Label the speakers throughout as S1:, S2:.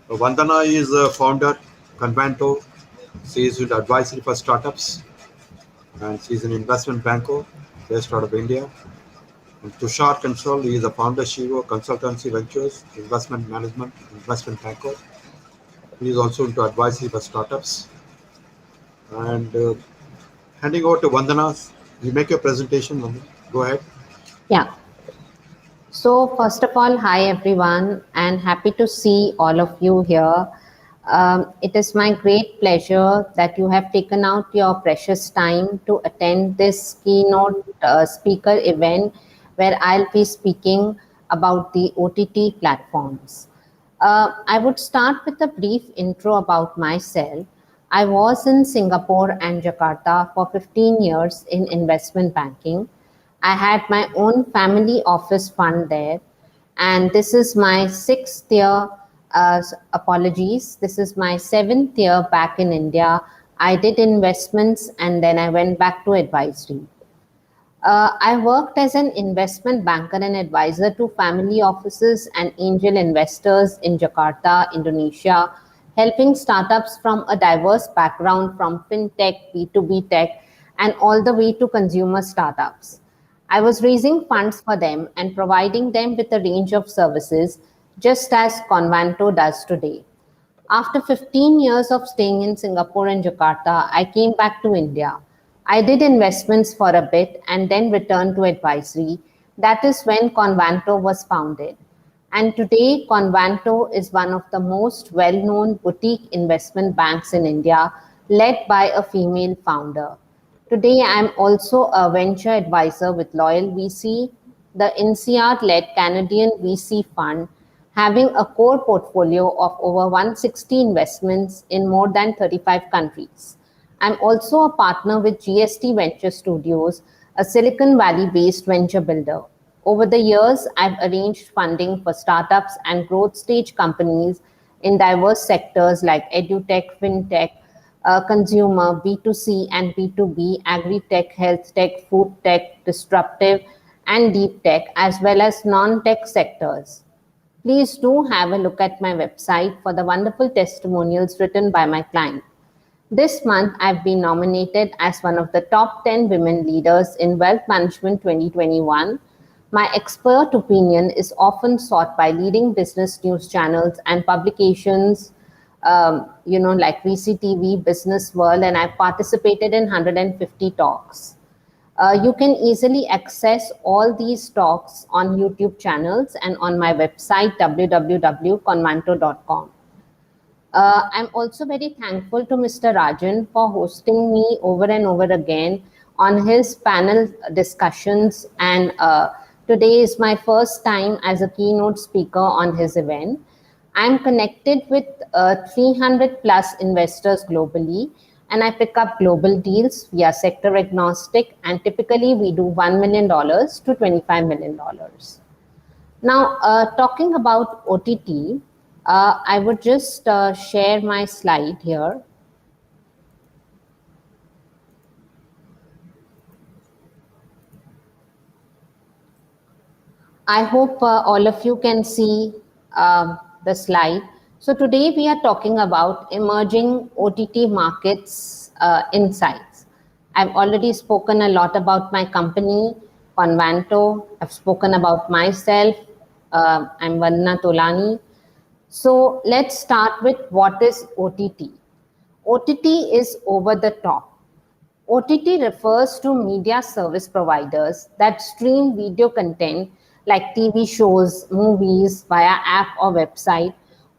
S1: Vandana is a founder, Convanto. She is with advisory for startups, and she's an investment banker based out of India. And Tushar Consol, he is a founder, CEO, consultancy ventures, investment management, investment banker. He is also into advisory for startups. And handing over to Vandana, you make your presentation, Vandana. Go ahead.
S2: Yeah. So first of all, hi everyone, and happy to see all of you here. It is my great pleasure that you have taken out your precious time to attend this keynote speaker event where I'll be speaking about the OTT platforms. I would start with a brief intro about myself. I was in Singapore and Jakarta for 15 years in investment banking. I had my own family office fund there, and this is my sixth year. Apologies, this is my seventh year back in India. I did investments and then I went back to advisory. I worked as an investment banker and advisor to family offices and angel investors in Jakarta, Indonesia, helping startups from a diverse background from fintech, B2B tech, and all the way to consumer startups. I was raising funds for them and providing them with a range of services, just as Convanto does today. After 15 years of staying in Singapore and Jakarta, I came back to India. I did investments for a bit and then returned to advisory. That is when Convanto was founded. And today, Convanto is one of the most well known boutique investment banks in India, led by a female founder. Today, I am also a venture advisor with Loyal VC, the INSEAD-led Canadian VC Fund, having a core portfolio of over 160 investments in more than 35 countries. I'm also a partner with GST Venture Studios, a Silicon Valley-based venture builder. Over the years, I've arranged funding for startups and growth stage companies in diverse sectors like edutech, fintech, consumer, B2C and B2B, agri-tech, health tech, food tech, disruptive, and deep tech, as well as non-tech sectors. Please do have a look at my website for the wonderful testimonials written by my client. This month, I've been nominated as one of the top 10 women leaders in Wealth Management 2021. My expert opinion is often sought by leading business news channels and publications, like VCTV, Business World, and I've participated in 150 talks. You can easily access all these talks on YouTube channels and on my website, www.convanto.com. I'm also very thankful to Mr. Rajan for hosting me over and over again on his panel discussions. And today is my first time as a keynote speaker on his event. I'm connected with 300 plus investors globally, and I pick up global deals via sector agnostic, and typically we do $1 million to $25 million. Now, talking about OTT, I would just share my slide here. I hope all of you can see the slide. So today we are talking about emerging OTT markets insights. I've already spoken a lot about my company, Convanto. I've spoken about myself. I'm Vandana Tolani. So let's start with what is OTT. OTT is over the top. OTT refers to media service providers that stream video content like TV shows, movies via app or website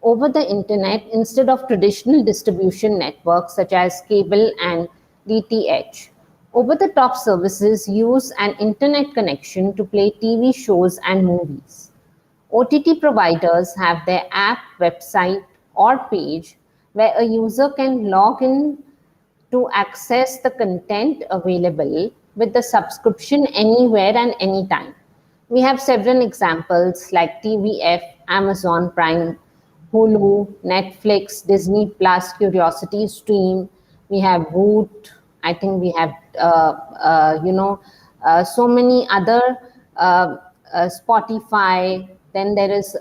S2: over the internet instead of traditional distribution networks such as cable and DTH. Over the top services use an internet connection to play TV shows and movies. OTT providers have their app, website, or page where a user can log in to access the content available with the subscription anywhere and anytime. We have several examples like TVF, Amazon Prime, Hulu, Netflix, Disney Plus, Curiosity Stream. We have Woot. I think we have, so many other Spotify. Then there is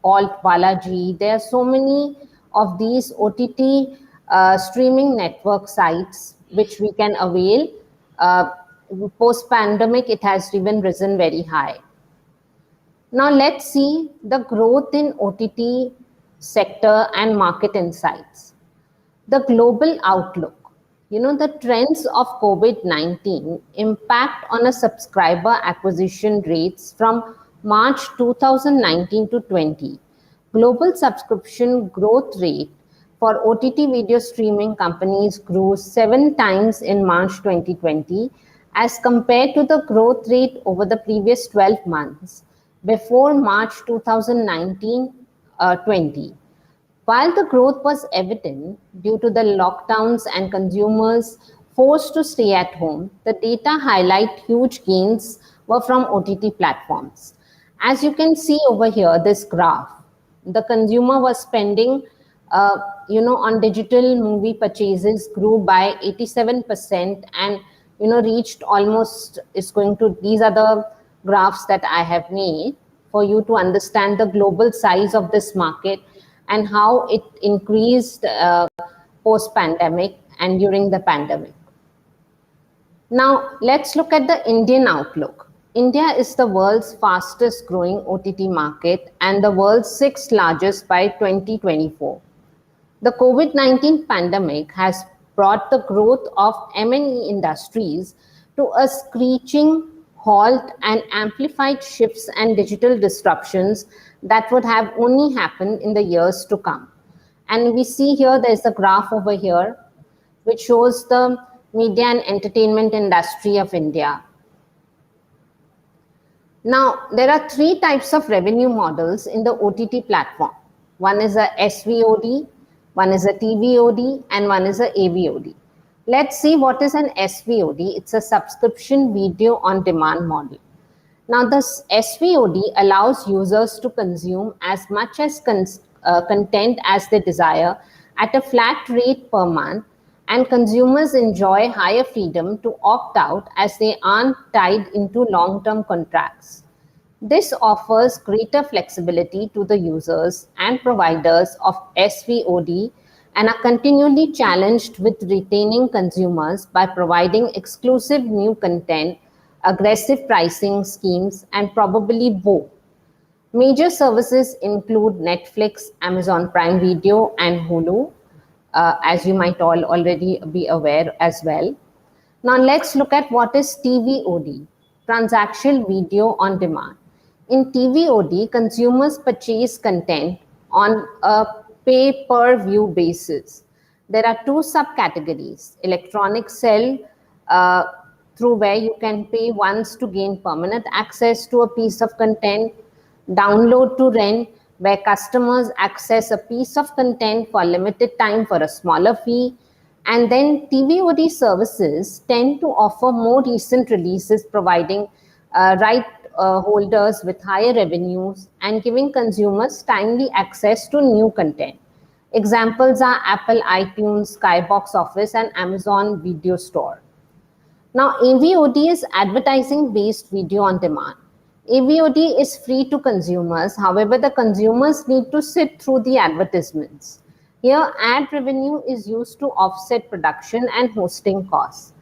S2: Alt Balaji. There are so many of these OTT streaming network sites which we can avail. Post-pandemic, it has even risen very high. Now let's see the growth in OTT sector and market insights. The global outlook. The trends of COVID-19 impact on a subscriber acquisition rates from March 2019 to 20. Global subscription growth rate for OTT video streaming companies grew 7 times in March 2020 as compared to the growth rate over the previous 12 months before March 2019-20. While the growth was evident due to the lockdowns and consumers forced to stay at home, the data highlight huge gains were from OTT platforms. As you can see over here, this graph, the consumer was spending, on digital movie purchases grew by 87% and, reached almost, these are the graphs that I have made for you to understand the global size of this market and how it increased post-pandemic and during the pandemic. Now, let's look at the Indian outlook. India is the world's fastest growing OTT market and the world's 6th largest by 2024. The COVID-19 pandemic has brought the growth of M&E industries to a screeching halt and amplified shifts and digital disruptions that would have only happened in the years to come. And we see here, there's a graph over here, which shows the media and entertainment industry of India. Now, there are 3 types of revenue models in the OTT platform. One is a SVOD, one is a TVOD, and one is a AVOD. Let's see what is an SVOD. It's a subscription video on demand model. Now, this SVOD allows users to consume as much as content as they desire at a flat rate per month, and consumers enjoy higher freedom to opt out as they aren't tied into long-term contracts. This offers greater flexibility to the users and providers of SVOD and are continually challenged with retaining consumers by providing exclusive new content, aggressive pricing schemes, and probably both. Major services include Netflix, Amazon Prime Video, and Hulu, as you might all already be aware as well. Now let's look at what is TVOD, transactional video on demand. In TVOD, consumers purchase content on a pay-per-view basis. There are 2 subcategories: electronic sell, through where you can pay once to gain permanent access to a piece of content; download to rent, where customers access a piece of content for a limited time for a smaller fee. And then TVOD services tend to offer more recent releases, providing right holders with higher revenues and giving consumers timely access to new content. Examples are Apple iTunes, Skybox Office, and Amazon Video Store. Now, AVOD is advertising-based video on demand. AVOD is free to consumers. However, the consumers need to sit through the advertisements. Here, ad revenue is used to offset production and hosting costs.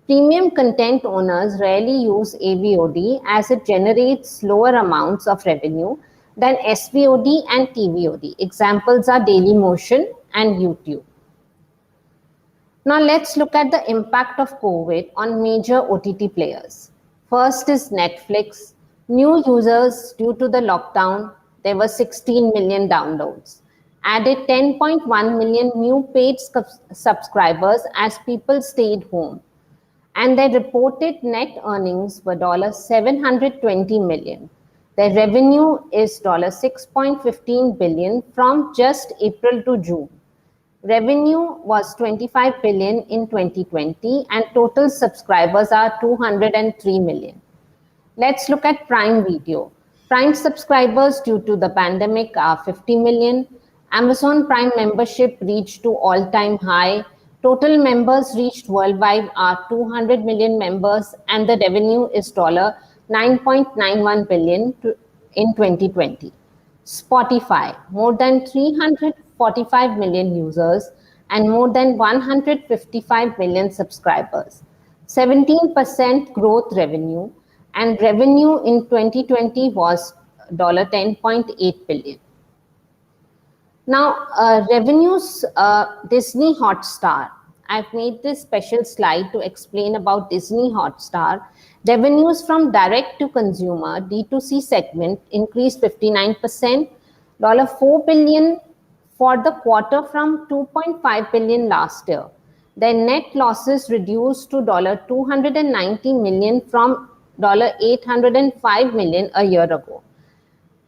S2: Premium content owners rarely use AVOD as it generates lower amounts of revenue than SVOD and TVOD. Examples are Dailymotion and YouTube. Now let's look at the impact of COVID on major OTT players. First is Netflix. New users due to the lockdown, there were 16 million downloads. Added 10.1 million new paid subscribers as people stayed home. And their reported net earnings were $720 million. Their revenue is $6.15 billion from just April to June. Revenue was $25 billion in 2020 and total subscribers are 203 million. Let's look at Prime Video. Prime subscribers due to the pandemic are 50 million. Amazon Prime membership reached to all-time high. Total members reached worldwide are 200 million members and the revenue is $9.91 billion in 2020. Spotify, more than 345 million users and more than 155 million subscribers. 17% growth revenue, and revenue in 2020 was $10.8 billion. Now, revenues, Disney Hotstar. I've made this special slide to explain about Disney Hotstar. Revenues from direct to consumer D2C segment increased 59%, $4 billion for the quarter from $2.5 billion last year. Their net losses reduced to $290 million from $805 million a year ago.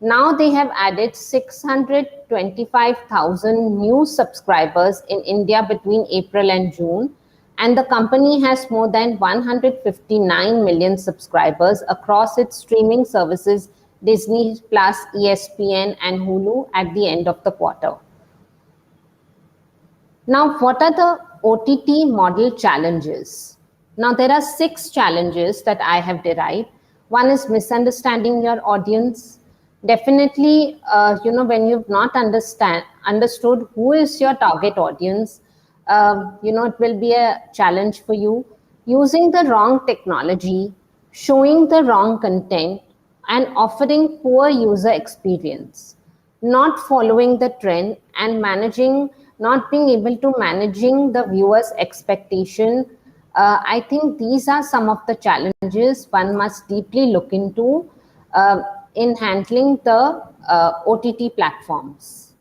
S2: Now they have added 625,000 new subscribers in India between April and June, and the company has more than 159 million subscribers across its streaming services Disney Plus, ESPN and Hulu at the end of the quarter. Now, what are the OTT model challenges? Now, there are 6 challenges that I have derived. One is misunderstanding your audience. Definitely, when you've not understood who is your target audience, it will be a challenge for you. Using the wrong technology, showing the wrong content, and offering poor user experience. Not following the trend and not being able to managing the viewer's expectation. I think these are some of the challenges one must deeply look into in handling the OTT platforms.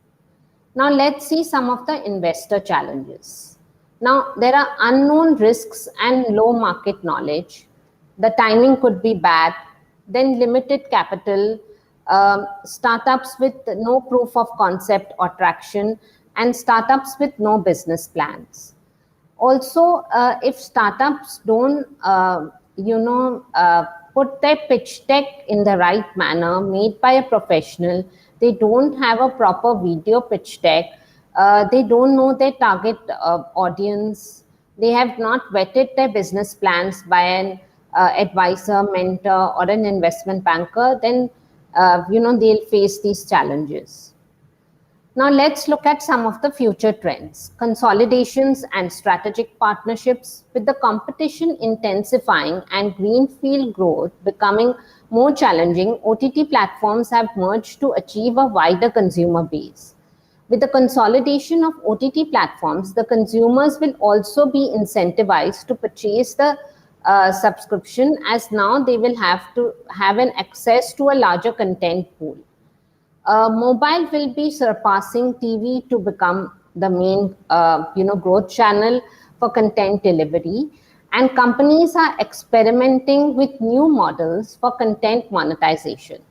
S2: Now let's see some of the investor challenges. Now there are unknown risks and low market knowledge. The timing could be bad, then limited capital, startups with no proof of concept or traction, and startups with no business plans. Also, if startups don't, put their pitch deck in the right manner, made by a professional, they don't have a proper video pitch deck, they don't know their target audience, they have not vetted their business plans by an advisor, mentor, or an investment banker, then they'll face these challenges. Now let's look at some of the future trends. Consolidations and strategic partnerships. With the competition intensifying and greenfield growth becoming more challenging, OTT platforms have merged to achieve a wider consumer base. With the consolidation of OTT platforms, the consumers will also be incentivized to purchase the subscription, as now they will have to have an access to a larger content pool. Mobile will be surpassing TV to become the main growth channel for content delivery, and companies are experimenting with new models for content monetization.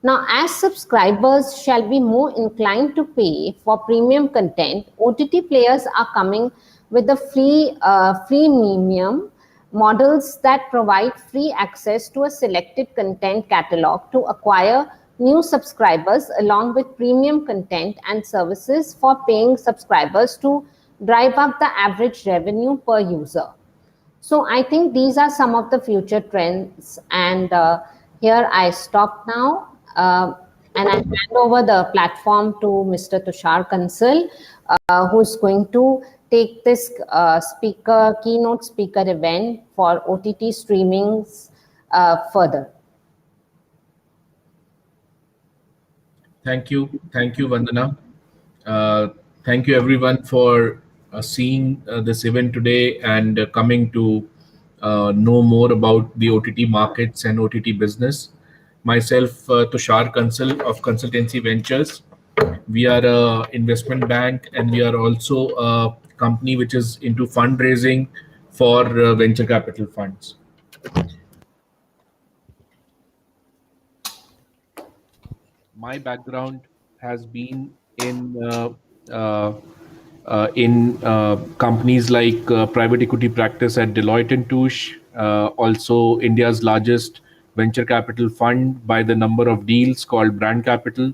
S2: Now, as subscribers shall be more inclined to pay for premium content, OTT players are coming with the freemium models that provide free access to a selected content catalog to acquire new subscribers, along with premium content and services for paying subscribers to drive up the average revenue per user. So I think these are some of the future trends, and here I stop now, and I hand over the platform to Mr. Tushar Kansal, who's going to take this keynote speaker event for OTT streamings further.
S3: Thank you, Vandana. Thank you everyone for seeing this event today and coming to know more about the OTT markets and OTT business. Myself, Tushar Kansal of Consultancy Ventures. We are an investment bank, and we are also a company which is into fundraising for venture capital funds. My background has been in companies like private equity practice at Deloitte and Touche, also India's largest venture capital fund by the number of deals called Brand Capital,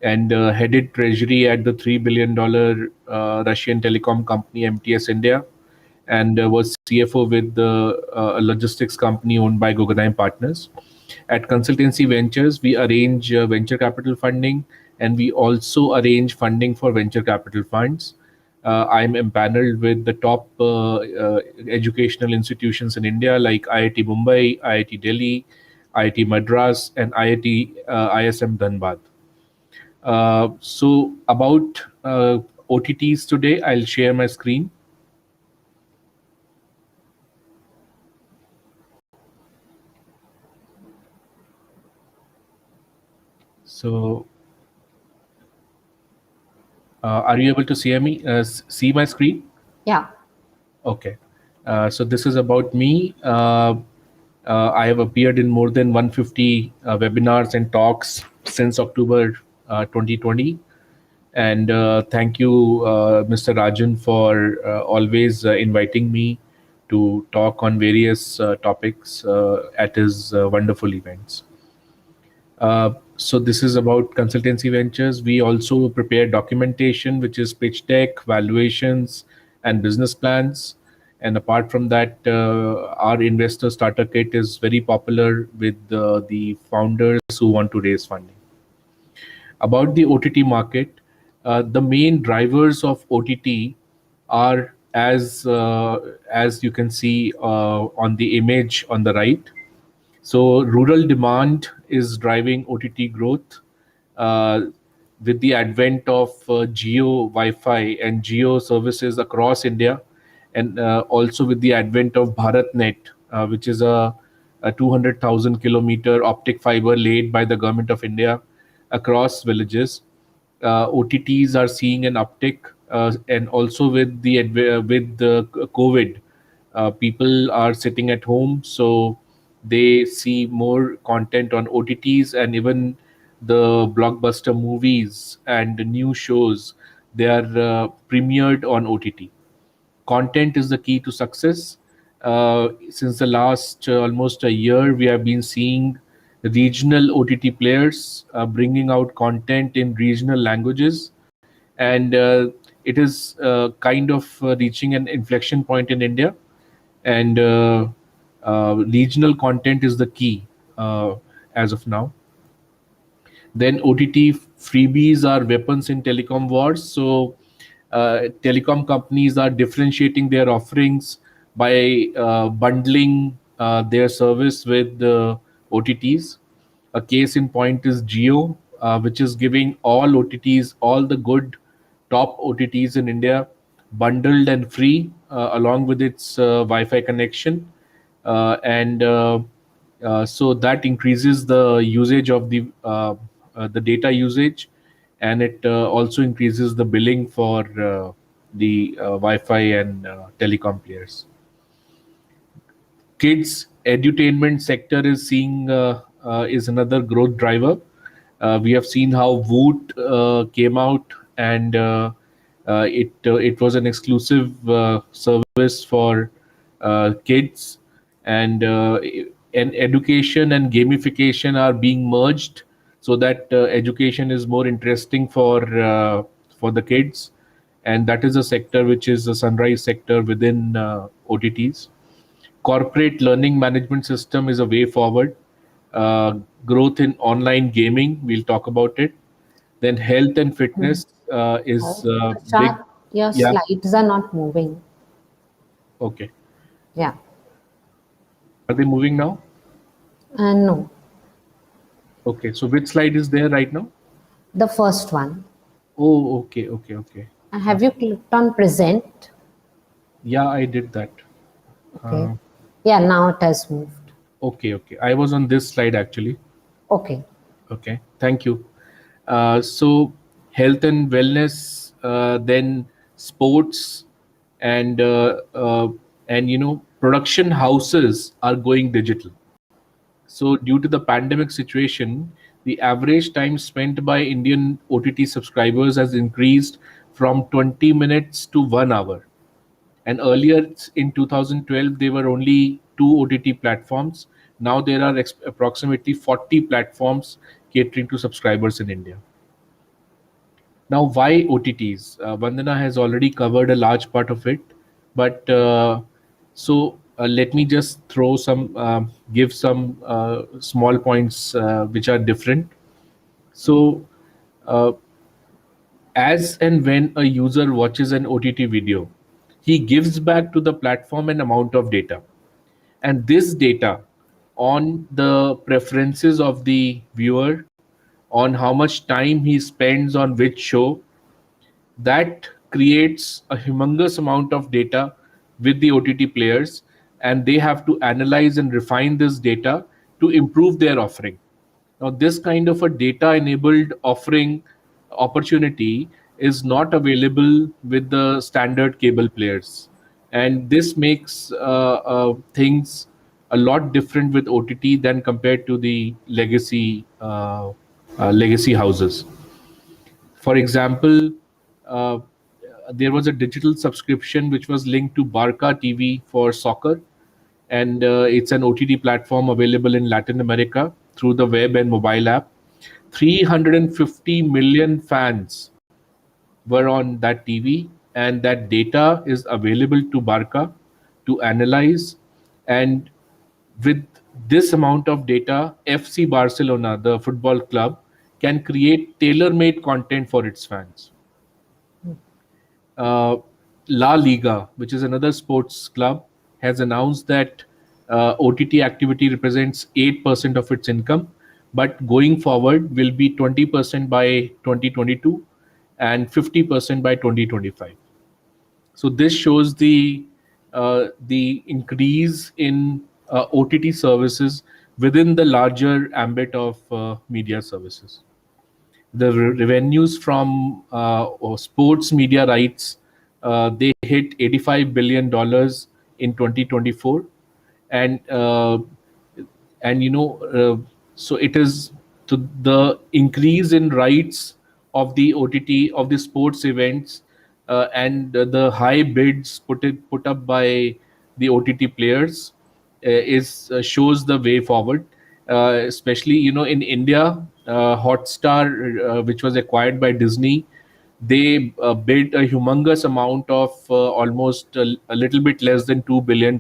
S3: and headed treasury at the $3 billion Russian telecom company MTS India, and was CFO with a logistics company owned by Guggenheim Partners. At Consultancy Ventures, we arrange venture capital funding, and we also arrange funding for venture capital funds. I'm empaneled with the top educational institutions in India like IIT Mumbai, IIT Delhi, IIT Madras, and IIT ISM Dhanbad. So about OTTs today, I'll share my screen. So are you able to see my screen?
S2: Yeah.
S3: Okay. So this is about me. I have appeared in more than 150 webinars and talks since October 2020. And thank you, Mr. Rajan, for always inviting me to talk on various topics at his wonderful events. So this is about Consultancy Ventures. We also prepare documentation, which is pitch deck, valuations, and business plans. And apart from that, our investor starter kit is very popular with the founders who want to raise funding. About the OTT market, the main drivers of OTT are as you can see on the image on the right. So rural demand is driving OTT growth uh, with the advent of Geo Wi-Fi and Geo services across India, and also with the advent of BharatNet, which is a 200,000 kilometer optic fiber laid by the government of India across villages. OTTs are seeing an uptick, and also with the COVID, people are sitting at home, so they see more content on OTTs, and even the blockbuster movies and the new shows, they are premiered on OTT. Content is the key to success. Since the last almost a year, we have been seeing regional OTT players bringing out content in regional languages, and it is kind of reaching an inflection point in India. And regional content is the key as of now. Then OTT freebies are weapons in telecom wars. So telecom companies are differentiating their offerings by bundling their service with the OTTs. A case in point is Geo, which is giving all OTTs, all the good top OTTs in India, bundled and free, along with its Wi-Fi connection, and so that increases the usage of the data usage, and it also increases the billing for the Wi-Fi and telecom players. Kids edutainment sector is seeing is another growth driver. We have seen how Woot came out, and it was an exclusive service for kids, and education and gamification are being merged so that education is more interesting for the kids, and that is a sector which is a sunrise sector within OTTs. Corporate learning management system is a way forward. Growth in online gaming, we'll talk about it. Then health and fitness is big.
S2: Prashant, your
S3: Yeah.
S2: slides are not moving.
S3: Okay.
S2: Yeah.
S3: Are they moving now?
S2: No,
S3: Okay. So which slide is there right now?
S2: the first one.
S3: Oh, okay.
S2: Have you clicked on present?
S3: Yeah, I did that.
S2: Okay. Yeah, now it has moved.
S3: Okay. I was on this slide actually.
S2: Okay.
S3: Okay, thank you. So health and wellness, then sports, and production houses are going digital. So due to the pandemic situation, the average time spent by Indian OTT subscribers has increased from 20 minutes to 1 hour. And earlier in 2012, there were only 2 OTT platforms. Now there are approximately 40 platforms catering to subscribers in India. Now, why OTTs? Vandana has already covered a large part of it. But let me just throw some, give some small points which are different. So uh, as and when a user watches an OTT video, he gives back to the platform an amount of data. And this data on the preferences of the viewer, on how much time he spends on which show, that creates a humongous amount of data with the OTT players, and they have to analyze and refine this data to improve their offering. Now, this kind of a data enabled offering opportunity is not available with the standard cable players. And this makes things a lot different with OTT than compared to the legacy houses. For example, uh, there was a digital subscription which was linked to Barca TV for soccer, and it's an OTT platform available in Latin America through the web and mobile app. 350 million fans were on that TV, and that data is available to Barca to analyze. And with this amount of data, FC Barcelona, the football club, can create tailor made content for its fans. uh, La Liga, which is another sports club, has announced that OTT activity represents 8% of its income, but going forward will be 20% by 2022 and 50% by 2025. So this shows the increase in OTT services within the larger ambit of media services. The revenues from or sports media rights, they hit $85 billion in 2024. And uh, and so it is to the increase in rights of the OTT of the sports events, and the high bids put up by the OTT players is shows the way forward. Especially in India, Hotstar, which was acquired by Disney, they bid a humongous amount of almost a little bit less than $2 billion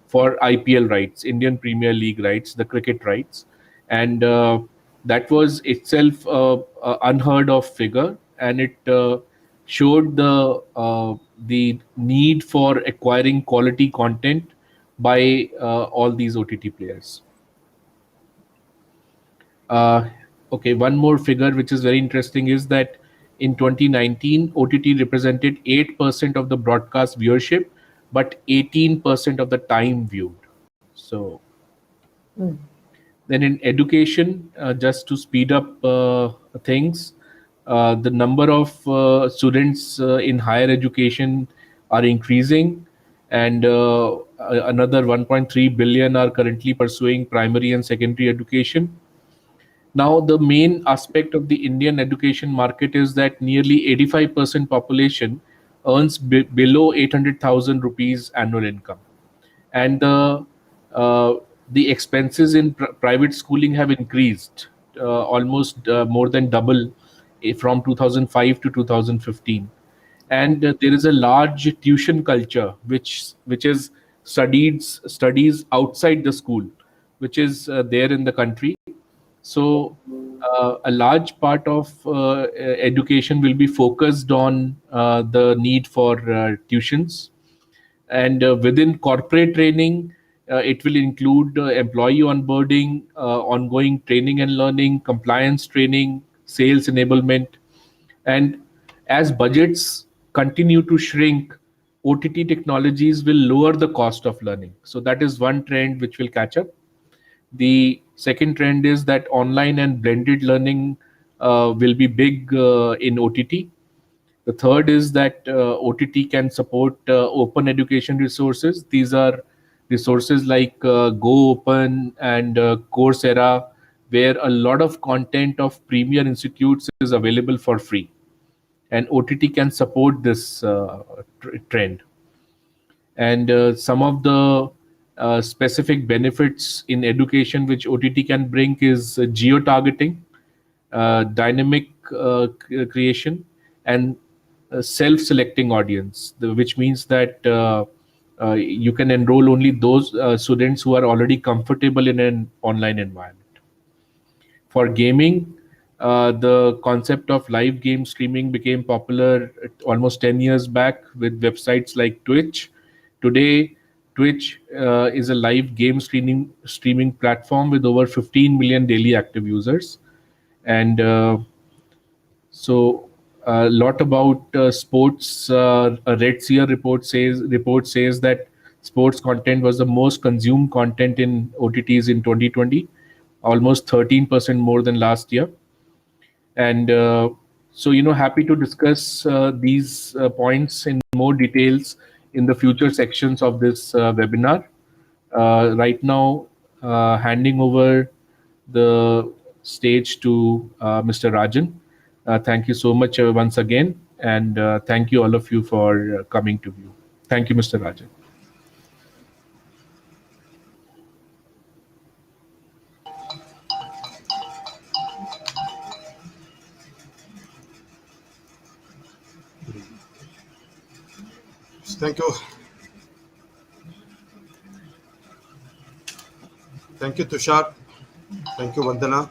S3: for IPL rights, Indian Premier League rights, the cricket rights. And that was itself a unheard of figure, and it showed the need for acquiring quality content by all these OTT players. Uh, okay, one more figure which is very interesting is that in 2019, OTT represented 8% of the broadcast viewership, but 18% of the time viewed. So then in education, just to speed up things, the number of students in higher education are increasing, and another 1.3 billion are currently pursuing primary and secondary education. Now, the main aspect of the Indian education market is that nearly 85% population earns below 800,000 rupees annual income, and uh, the expenses in private schooling have increased almost more than double from 2005 to 2015. And there is a large tuition culture which is studies outside the school, which is there in the country. So a large part of education will be focused on the need for tuitions. And within corporate training, it will include employee onboarding, ongoing training and learning, compliance training, sales enablement. And as budgets continue to shrink, OTT technologies will lower the cost of learning. So that is one trend which will catch up. The second trend is that online and blended learning will be big in OTT. The third is that OTT can support open education resources. These are resources like Go Open and Coursera, where a lot of content of premier institutes is available for free. And OTT can support this trend. And some of the specific benefits in education which OTT can bring is geo targeting, dynamic creation, and self-selecting audience, which means that you can enroll only those students who are already comfortable in an online environment. For gaming, the concept of live game streaming became popular almost 10 years back with websites like Twitch. Today, Twitch is a live game streaming platform with over 15 million daily active users. And so a lot about sports. A Red Seer report says that sports content was the most consumed content in OTTs in 2020, almost 13% more than last year. And so, happy to discuss these points in more details in the future sections of this webinar. Right now, handing over the stage to Mr. Rajan. Thank you so much once again, and thank you all of you for coming to view. Thank you, Mr. Rajan.
S1: Thank you. Thank you, Tushar. Thank you, Vandana,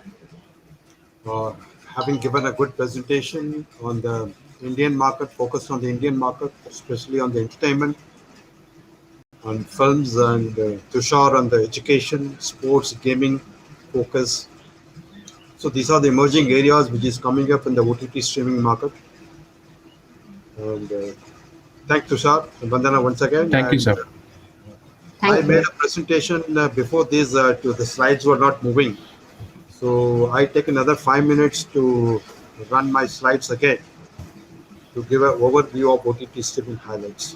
S1: for having given a good presentation on the Indian market, focused on the Indian market, especially on the entertainment, on films, and Tushar on the education, sports, gaming focus. So these are the emerging areas which is coming up in the OTT streaming market. And thank Tushar and Vandana once again.
S3: Thank you, sir.
S1: I made a presentation before this. The slides were not moving. So I take another 5 minutes to run my slides again to give an overview of OTT streaming highlights.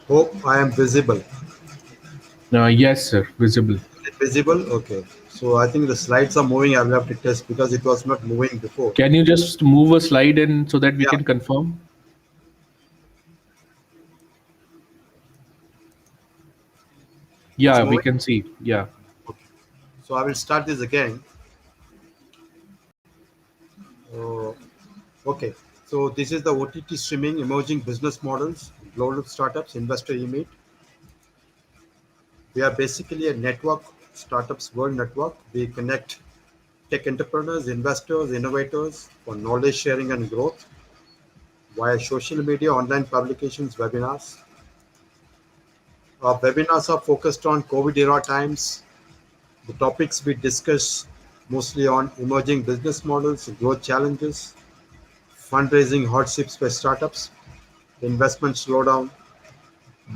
S1: Hope I am visible.
S3: Yes, sir, visible.
S1: Visible? Okay. So I think the slides are moving. I will have to test because it was not moving before.
S3: Can you just move a slide in so that we can confirm? Yeah, we can see. Yeah.
S1: Okay. So I will start this again. Okay. So this is the OTT streaming emerging business models, global startups, investor e-meet. We are basically a network, startups world network. We connect tech entrepreneurs, investors, innovators for knowledge sharing and growth via social media, online publications, webinars. Our webinars are focused on COVID era times. The topics we discuss mostly on emerging business models, growth challenges, fundraising hardships for startups, investment slowdown,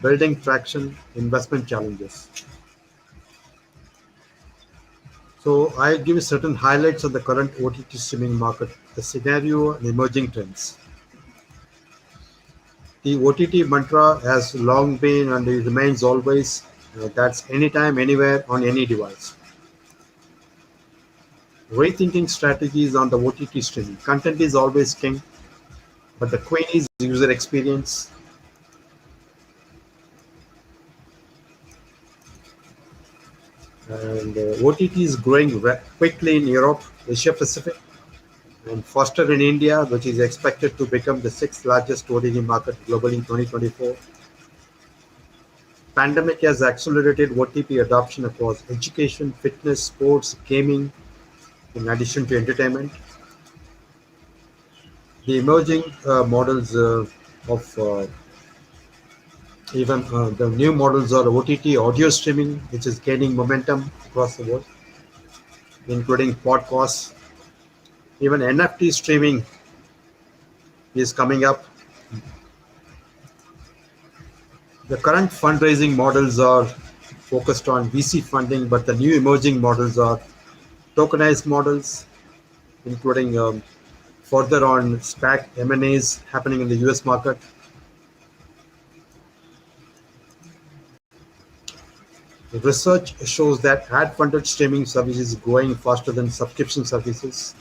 S1: building traction, investment challenges. So I give you certain highlights of the current OTT streaming market, the scenario and emerging trends. The OTT mantra has long been and it remains always that's anytime, anywhere, on any device. Rethinking strategies on the OTT streaming. Content is always king, but the queen is user experience. And OTT is growing quickly in Europe, Asia Pacific, and faster in India, which is expected to become the 6th largest OTT market globally in 2024. Pandemic has accelerated OTT adoption across education, fitness, sports, gaming, in addition to entertainment. The emerging models even the new models are OTT audio streaming, which is gaining momentum across the world, including podcasts. Even NFT streaming is coming up. The current fundraising models are focused on VC funding, but the new emerging models are tokenized models, including further on SPAC M&As happening in the US market. The research shows that ad-funded streaming services is growing faster than subscription services.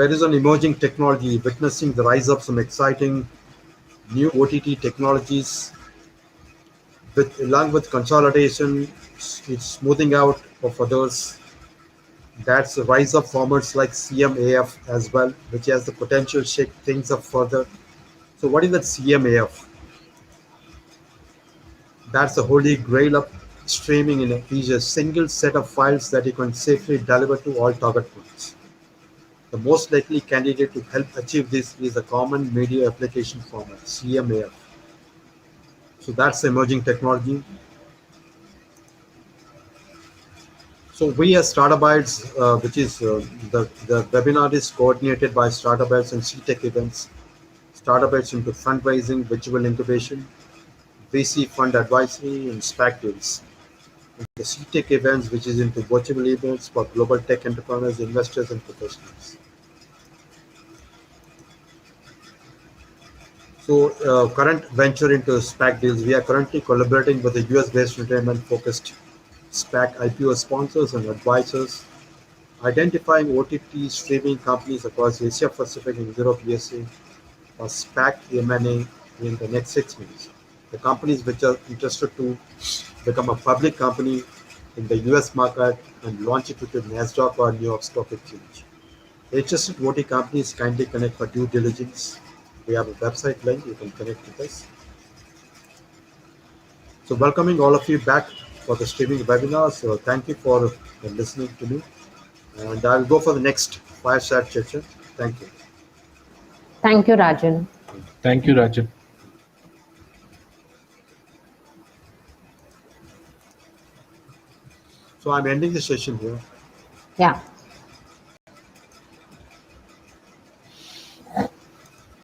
S1: there is an emerging technology witnessing the rise of some exciting new OTT technologies along with consolidation, it's smoothing out of others. That's the rise of formats like CMAF as well, which has the potential to shake things up further. So what is that CMAF? That's the holy grail of streaming in a single set of files that you can safely deliver to all target points. The most likely candidate to help achieve this is the Common Media Application Format, CMAF. So that's the emerging technology. So we as Startupites, which is the webinar is coordinated by Startupites and C-Tech events. Startupites into fundraising, virtual incubation, VC fund advisory, and SPAC deals. The C-Tech events, which is into virtual events for global tech entrepreneurs, investors, and professionals. So current venture into SPAC deals, we are currently collaborating with the US-based retirement-focused SPAC IPO sponsors and advisors, identifying OTT streaming companies across Asia Pacific and Europe, USA, for SPAC M&A in the next 6 months. The companies which are interested to become a public company in the US market and launch it to the NASDAQ or New York Stock Exchange. Interested OT companies kindly connect for due diligence. We have a website link, you can connect with us. So welcoming all of you back for the streaming webinar. So thank you for listening to me. And I'll go for the next fireside session. Thank you.
S2: Thank you, Rajan.
S3: Thank you, Rajan.
S1: So I'm ending the session here.
S2: Yeah.